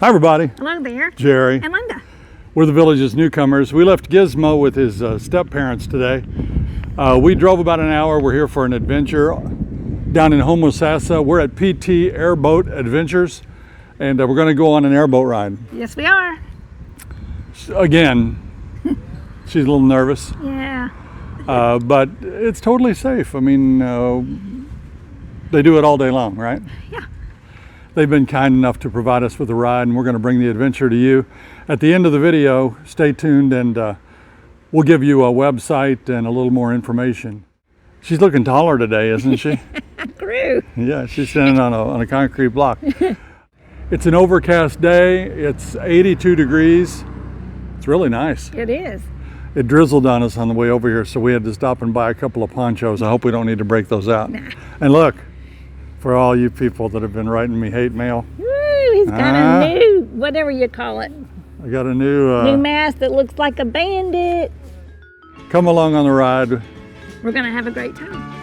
Hi everybody. Hello there. Jerry. And Linda. We're the village's newcomers. We left Gizmo with his step-parents today. We drove about an hour. We're here for an adventure down in Homosassa. We're at PT Airboat Adventures, and we're going to go on an airboat ride. Yes, we are. Again, she's a little nervous. Yeah. But it's totally safe. I mean, they do it all day long, right? Yeah. They've been kind enough to provide us with a ride, and we're going to bring the adventure to you. At the end of the video, stay tuned, and we'll give you a website and a little more information. She's looking taller today, isn't she? I grew. Yeah, she's standing on a concrete block. It's an overcast day. It's 82 degrees. It's really nice. It is. It drizzled on us on the way over here, so we had to stop and buy a couple of ponchos. I hope we don't need to break those out. Nah. And look, for all you people that have been writing me hate mail, Woo, he's got a new, whatever you call it, I got a new mask that looks like a bandit. Come along on the ride. We're going to have a great time.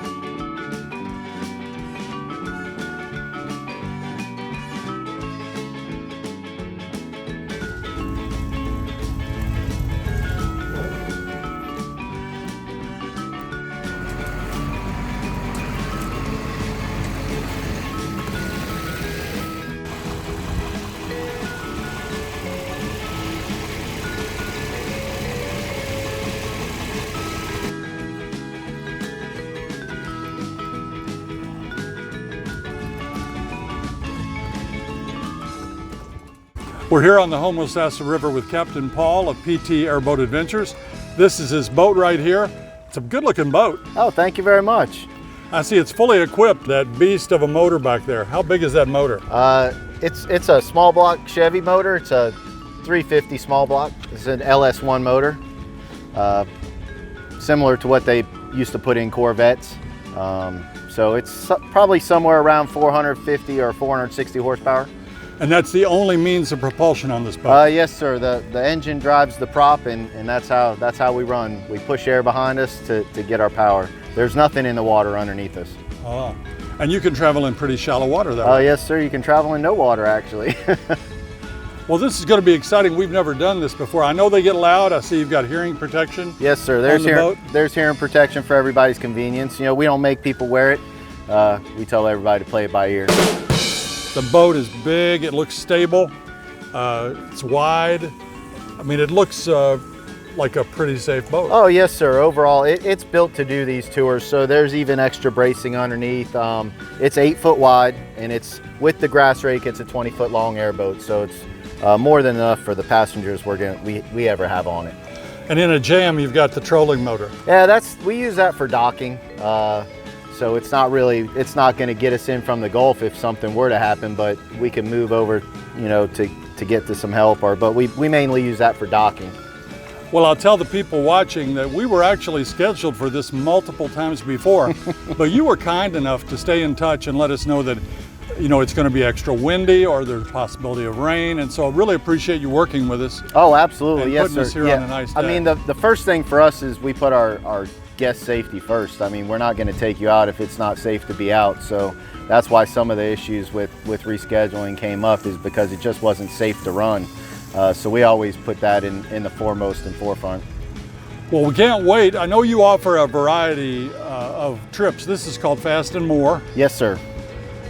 We're here on the Homosassa River with Captain Paul of PT Airboat Adventures. This is his boat right here. It's a good looking boat. Oh, thank you very much. I see it's fully equipped, that beast of a motor back there. How big is that motor? It's a small block Chevy motor. It's a 350 small block. It's an LS1 motor, similar to what they used to put in Corvettes. So it's probably somewhere around 450 or 460 horsepower. And that's the only means of propulsion on this boat? Yes, sir. The engine drives the prop, and that's how we run. We push air behind us to get our power. There's nothing in the water underneath us. Oh. And you can travel in pretty shallow water that way? Oh, yes, sir. You can travel in no water, actually. Well, this is going to be exciting. We've never done this before. I know they get loud. I see you've got hearing protection. Yes, sir. There's hearing protection for everybody's convenience. You know, we don't make people wear it. We tell everybody to play it by ear. The boat is big, it looks stable, it's wide. I mean, it looks like a pretty safe boat. Oh, yes, sir. Overall, it's built to do these tours, so there's even extra bracing underneath. It's 8 foot wide, and it's with the grass rake, it's a 20-foot long airboat, so it's more than enough for the passengers we ever have on it. And in a jam, you've got the trolling motor. Yeah, we use that for docking. So it's not going to get us in from the Gulf if something were to happen, but we can move over, you know, to get to some help. But we mainly use that for docking. Well, I'll tell the people watching that we were actually scheduled for this multiple times before, but you were kind enough to stay in touch and let us know that, you know, it's going to be extra windy or there's a possibility of rain, and so I really appreciate you working with us. Oh, absolutely, and yes, putting sir. us here on a nice day. I mean, the first thing for us is we put our guest safety first. I mean, we're not going to take you out if it's not safe to be out. So that's why some of the issues with rescheduling came up, is because it just wasn't safe to run. So we always put that in the foremost and forefront. Well, we can't wait. I know you offer a variety of trips. This is called Fast and More. Yes, sir.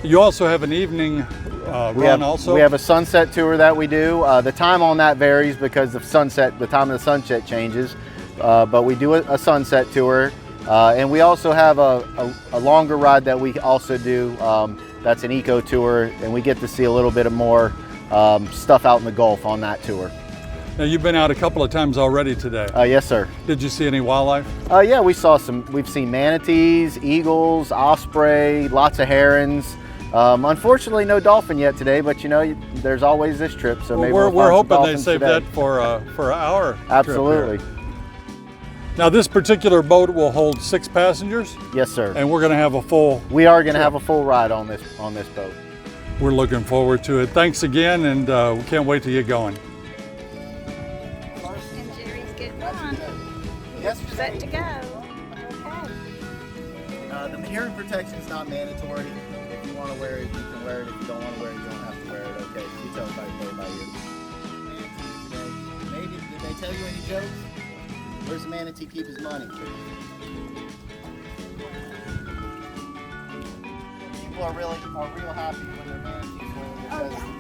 You also have an evening run also? We have a sunset tour that we do. The time on that varies because the time of the sunset changes. But we do a sunset tour, and we also have a longer ride that we also do. That's an eco tour, and we get to see a little bit of more stuff out in the Gulf on that tour. Now, you've been out a couple of times already today. Yes, sir. Did you see any wildlife? Yeah, we've seen manatees, eagles, osprey, lots of herons. Unfortunately, no dolphin yet today, but you know, there's always this trip. So maybe we're hoping they save that for our Absolutely. trip here. Now, this particular boat will hold 6 passengers? Yes, sir. And we're going to have a full... We are going to have a full ride on this boat. We're looking forward to it. Thanks again, and we can't wait to get going. And Jerry's getting on. Yes, Set to go. Okay. The hearing protection is not mandatory. If you want to wear it, you can wear it. If you don't want to wear it, you don't have to wear it. Okay. Okay, you tell us how you play by ear. Manatees today. Maybe, did they tell you any jokes? Where's the manatee keep his money? People are real happy when their manatees win because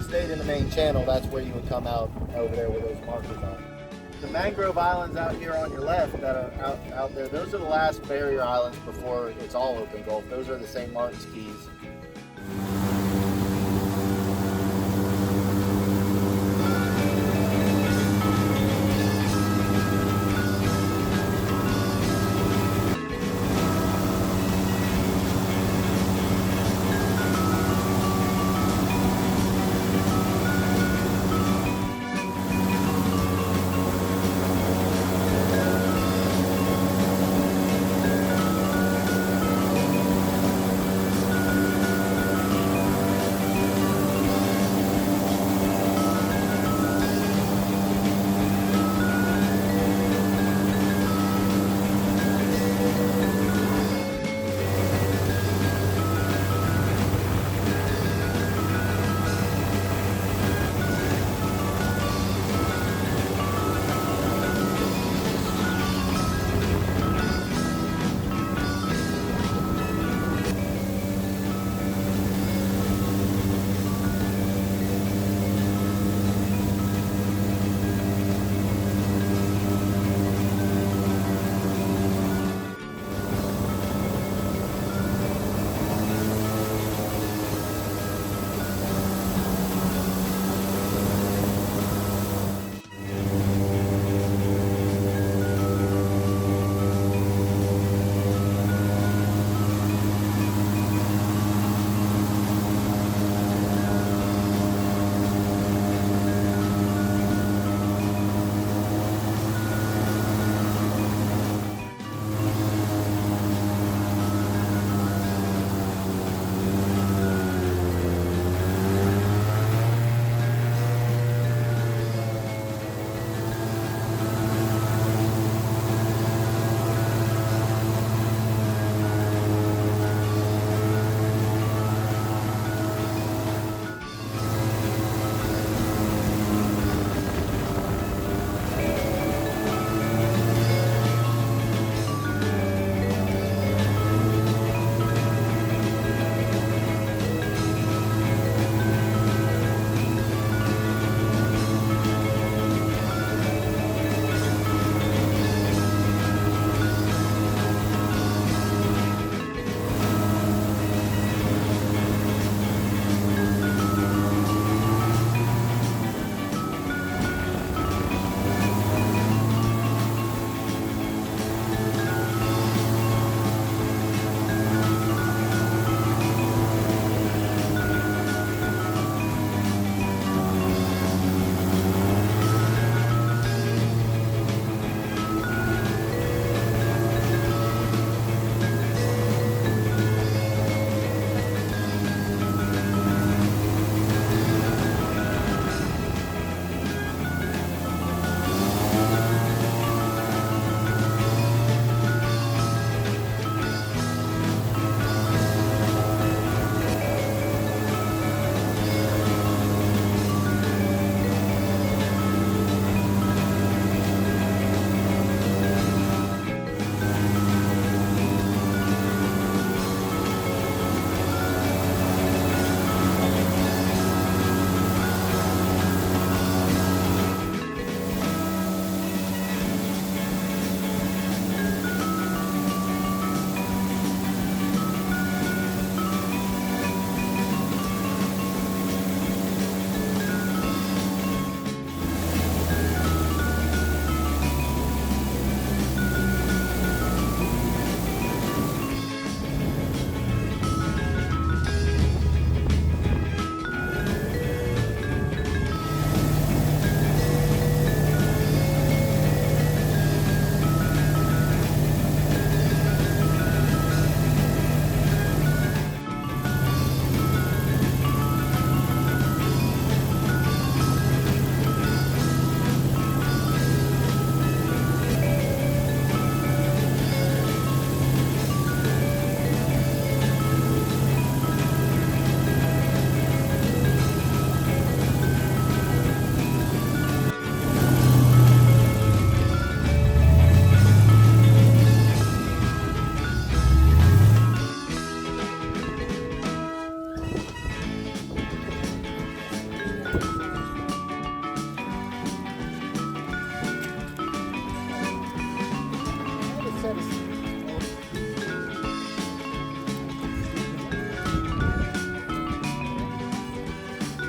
you stayed in the main channel, that's where you would come out over there where those markers are. The mangrove islands out here on your left that are out there, those are the last barrier islands before it's all open Gulf. Those are the St. Martin's Keys.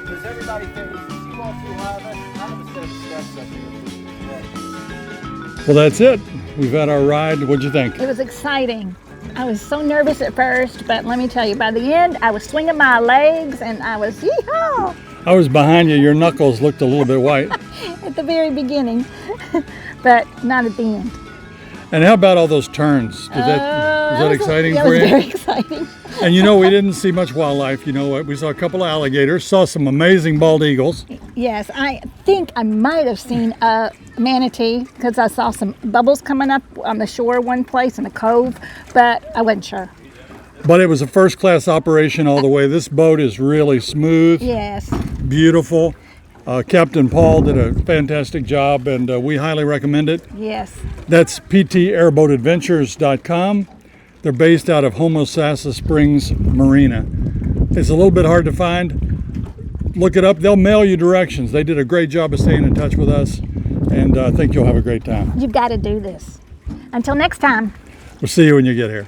Does everybody think you walk too high? I have a set of steps up here. Well, that's it. We've had our ride. What'd you think? It was exciting. I was so nervous at first, but let me tell you, by the end, I was swinging my legs and I was yee-haw I was behind you. Your knuckles looked a little bit white. at the very beginning, but not at the end. And how about all those turns? Was that exciting That for was you? very exciting. And you know, we didn't see much wildlife. You know what? We saw a couple of alligators, saw some amazing bald eagles. Yes, I think I might have seen a manatee because I saw some bubbles coming up on the shore one place in a cove, but I wasn't sure. But it was a first-class operation all the way. This boat is really smooth, Yes. beautiful. Captain Paul did a fantastic job, and we highly recommend it. Yes. That's ptairboatadventures.com. They're based out of Homosassa Springs Marina. It's a little bit hard to find. Look it up. They'll mail you directions. They did a great job of staying in touch with us, and I think you'll have a great time. You've got to do this. Until next time. We'll see you when you get here.